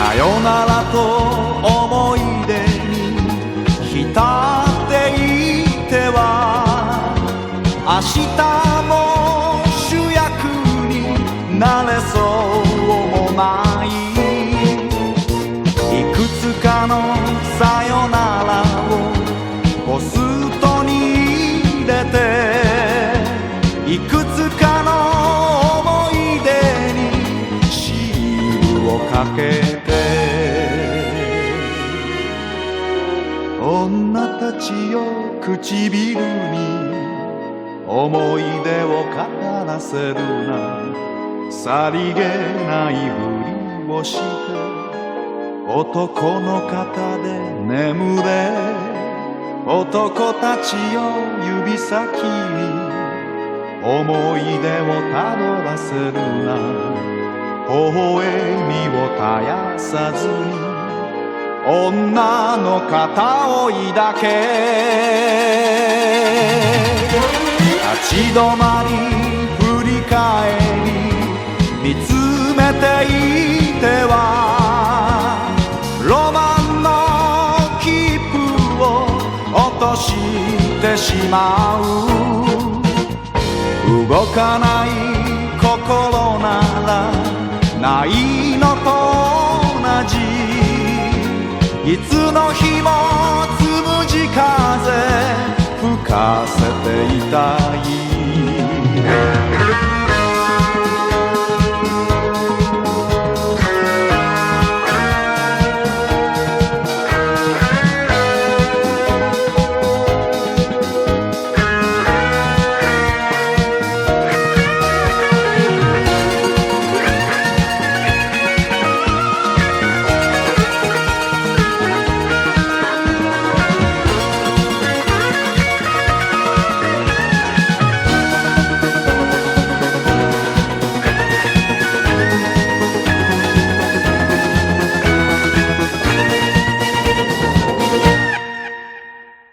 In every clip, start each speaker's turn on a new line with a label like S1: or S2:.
S1: さよならと思い出に浸っていては明日も主役になれそうもない。いくつかのさよならをポストに入れて、いくつかの思い出にシールをかけて、女たちよ唇に思い出を語らせるな。さりげないふりをして男の肩で眠れ。男たちよ指先に思い出をたどらせるな。微笑みを絶やさずに女の肩を抱け。立ち止まり振り返り見つめていてはロマンの切符を落としてしまう。動かない心ならないのと同じ。いつの日もつむじ風吹かせていたい。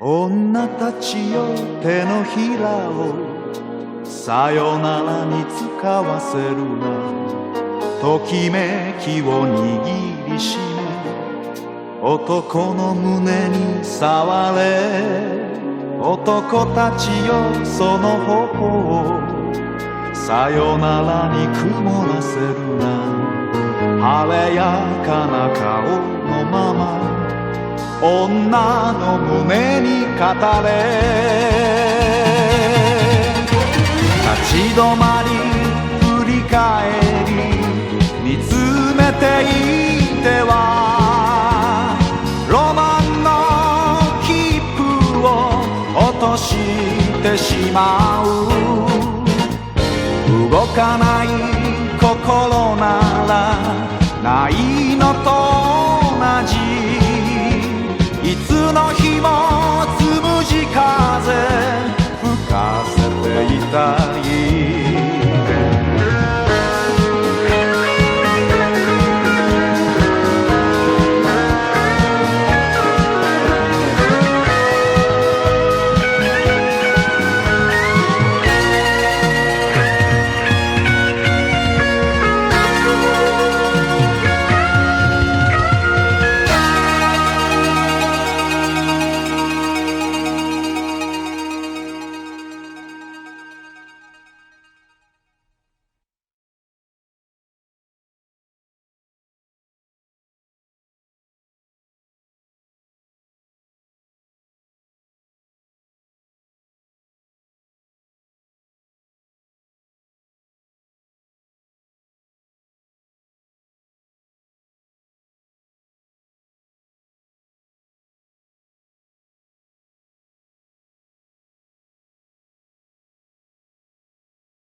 S1: 女たちよ手のひらをさよならに使わせるな。ときめきを握りしめ男の胸に触れ。男たちよその頬をさよならに曇らせるな。晴れやかな顔のまま女の胸に語れ。立ち止まり振り返り見つめていてはロマンの切符を落としてしまう。動かない心ならないのと同じ。いつの日もつむじ風吹かせていたい。